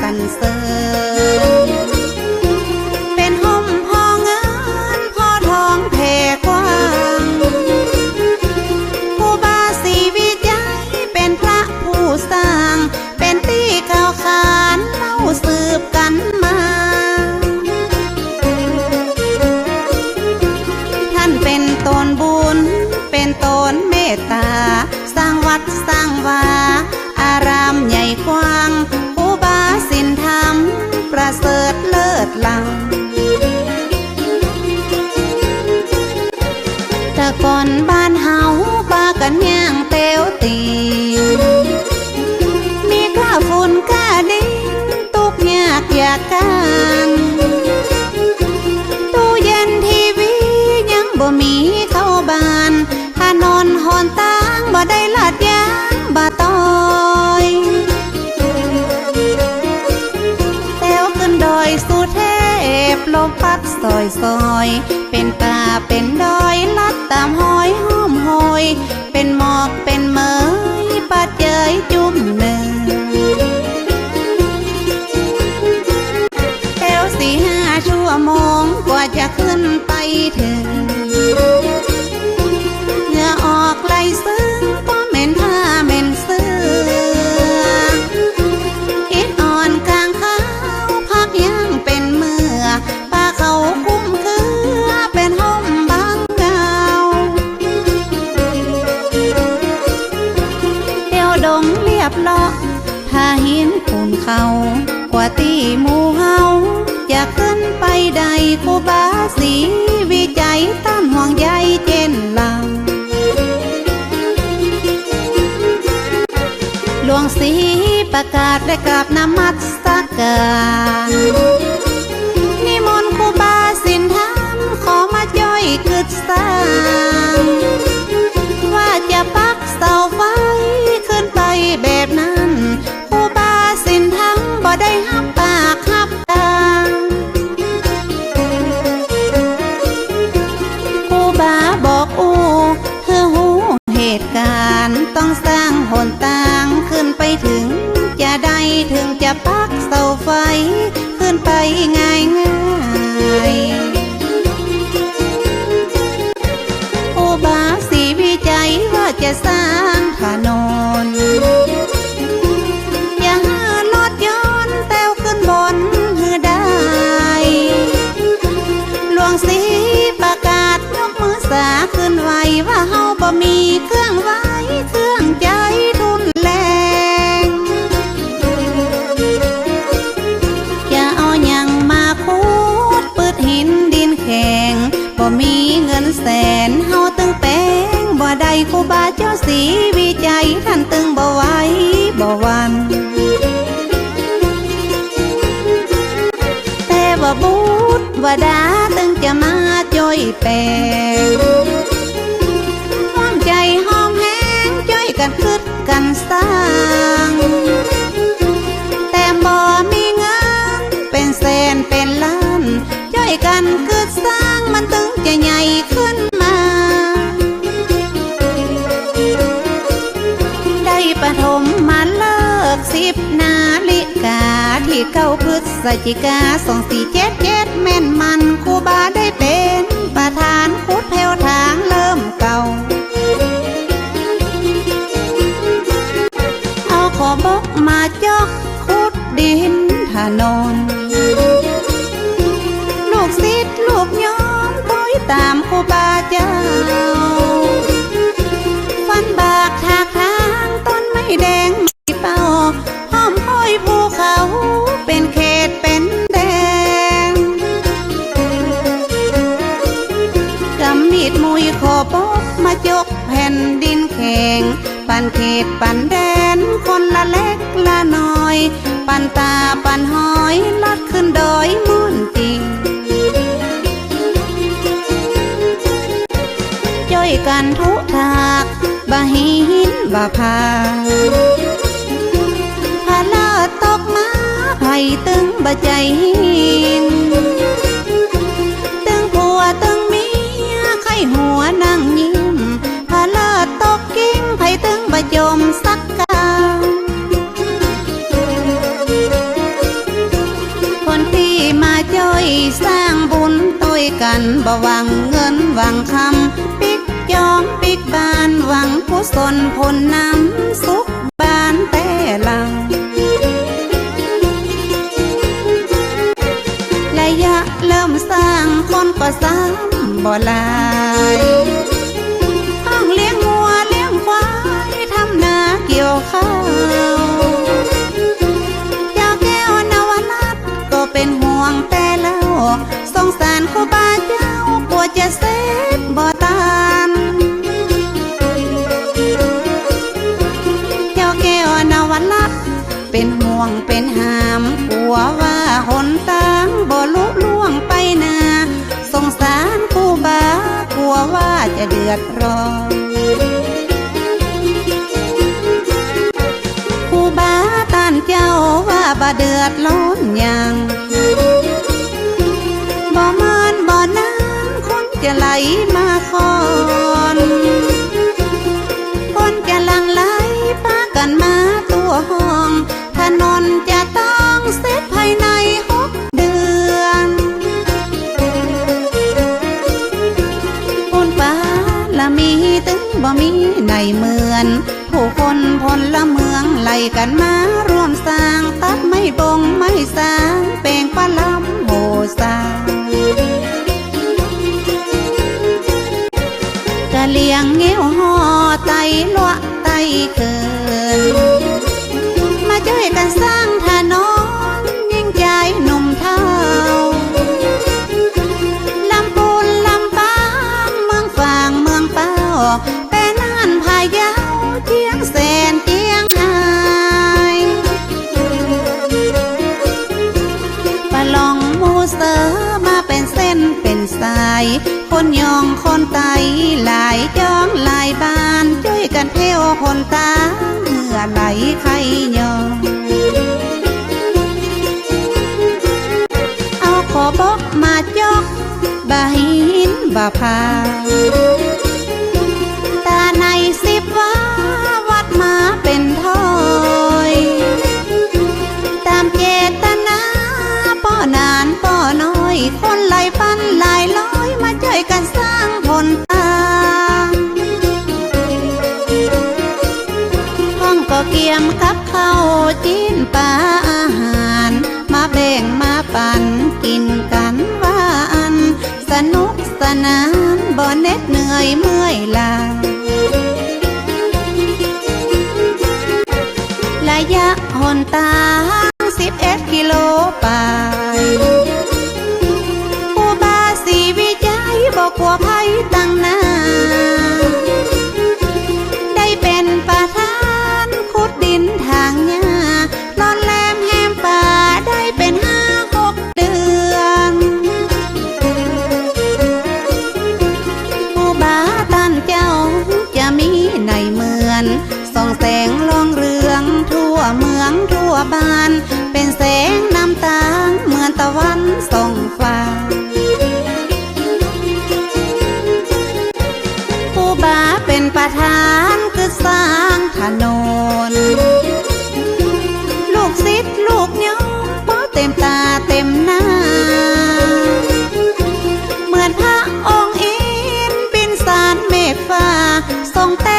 สรรเสริญเป็นห่มพอเงินพอทองแผ่กว้างผู้บาสีวิจัยเป็นพระผู้สร้างเป็นที่กล่าวขานเล่าสืบกันมาท่านเป็นตนบุญเป็นตนเมตตาสร้างวัดสร้างวาอารามใหญ่กว้างศีลธรรมประเสริฐเลิศล้ำแต่ก่อนบ้านเฮาปากันย่างเตียวตีมีกล้าฝุ่นกล้าดินตุกยากอยากกันตู้เย็นทีวียังบ่มีเข้าบ้านถนนหนทางบ่ได้ลาดยางบ่ต้อยดอยสุเทพลมพัดซอยซอยเป็นป่าเป็นดอยลัดตามห้อยห้อมหอยเป็นหมอกเป็นเมยปัดเจยจุ่มหนึ่งแถว4-5 ชั่วโมงกว่าจะขึ้นไปถึงเหงื่อออกไหลซึ้งก็เหม็นผ้าเหม็นเสื้ออิดอ่อนกลางขายังเป็นเมื่อป้าเขาคุ้มคือเป็นห้องบางเงาเดี่ยวดงเรียบเลาะถ้าหินปูนเขากว่าตีหมู่เฮาจะขึ้นไปใดครูบาสีวิจัยต้านห่วงใยเจนลาหลวงศรีประกาศได้กราบนมัสการนิมนต์ครูบาศีลธรรมขอมาย่อยกึศสร้างว่าจะปักเสาไฟขึ้นไปแบบนั้นครูบาศีลธรรมบ่ได้หับปากหับตาครูบาบอกเธอหูเหตุการณ์ต้องสร้างหนทางขึ้นไปถึงจะได้ถึงจะปักเสาไฟขึ้นไปง่ายครูบาสีวิจัยว่าจะสร้างถนนอย่าหารถยนต์แต้วขึ้นบนหือได้หลวงศรีประกาศยกมือสาขึ้นไว้ว่าเฮาบ่มีเครื่องไว้เครื่องใจทุนแรงอย่าเอาหยังมาคูดปืดหินดินแข็งบ่มีเงินแสนเฮาตึงแป้งบ่ได้ครูบาเจ้าสีวิจัยท่านตึงบ่ไหวบ่วันแต่ว่าบุตรว่าดาตึงจะมาจ่อยแปลงห้อมใจห้อมแห้งจ่อยกันคึดกันสร้างแต่บ่มีเงินเป็นแสนเป็นล้านจ่อยกันคึดสร้างมันตึงจะใหญ่ขึ้นมาได้ปฐมมาเลิก10 นาฬิกาที่9 พฤศจิกา2477แม่นมันครูบาได้เป็นประธานขุดแผ่วทางเริ่มเก่าเอาขอบกมาจอกขุดดินถนนลูกศิษย์ลูกย้อมต้อยตามครูบาเจ้าฟันบากถากทางต้นไม้แดงไม่เป่าห้อมห้อยภูเขาเป็นเขตเป็นแดงกำมีดมุยขอบกมาจกแผ่นดินแข็งปันเขตปันแดนคนละเล็กละน้อยปันตาปันหอยลัดขึ้นดอยมุ่นจริงจ้อยกันทุ บ่พาพาเลิศตกมาไผ่ตึงบ่ใจหินตึงผัวตึงเมียไข้หัวนั่งยิ้มพาเลิศตกกิ้งไผ่ตึงบ่จมสักกาคนที่มาจ้อยสร้างบุญต้วยกันบ่หวังเงินหวังคำปิกจอมปิกบานหวังกุศลผลน้ำสุขบานแต่ลังระยะเริ่มสร้างคนก็ซ้ำบ่หลายห้องเลี้ยงงัวเลี้ยงควายทำนาเกี่ยวข้าวเจ้าแก้วนวรัตน์ก็เป็นห่วงแต่เล่าสงสารครูบาเจ้ากลัวจะเสร็จบ่ตานเจ้าแก้วนวรัตน์เป็นห่วงเป็นหามกลัวว่าหนทางบ่ลุล่วงไปนาสงสารครูบากลัวว่าจะเดือดร้อนครูบาต้านเจ้าว่าบ่เดือดร้อนยังบ่เมินบ่นานคนจะไหลมาคอนคนจะหลั่งไหลพากันมาตัวห้องถนนจะต้องเสร็จภายใน6 เดือนคนฟ้าละมีตึงบ่มีในเหมือนผู้คนพลเมืองไล่กันมาร่วมสร้างตัดไม่บงไม่สร้างแปลงปลาล้ำโหสางกะเลียงเงี้ยวห่อไตลวะไตเกินมาช่วยกันสร้างถนนยิ่งใจหนุ่มเท่าลำปูนลำปางเมืองฝางเมืองเป้าแต่น่านพะเยาเจียงแสนเจียงไฮ้ปะลองมูเสอมาเป็นเส้นเป็นสายคนยองคนไตหลายจ้องหลายบานช่วยกันเที่ยวคนตาเหงื่อไหลไข่ยองเอาขอบอกมาจอกบ่หินบ่พาตาใน10 ว่าวัดมาเป็นถ้อยตามเจตนาป้อนานป้อน้อยคนหลายพันหลายร้อยมาช่วยกันสร้างผลตาห้องก็เกี่ยมกับข้าวจีนปลาอาหารมาแบ่งมาปันกินกันว่าอันสนุกสนานบ่เหน็ดเหนื่อยเมื่อยล้าระยะหนทาง11 กิโลไปครูบาศรีวิจัยบอกกลัวภัยตั้งหน้าได้เป็นประธานขุดดินทางหญ้าลอนแลมแหมป่าได้เป็น5-6 เดือนครูบาท่านเจ้าจะมีในเหมือนส่องแสงลองเรืองทั่วเมืองทั่วบ้านเป็นแสงน้ำตาลเหมือนตะวันส่องฟ้าครูบาเป็นประธานคือสร้างถนนลูกศิษย์ลูกโยมเพราะเต็มตาเต็มหน้าเหมือนพระองค์อินบินสารเมฆฟ้าทรงแต่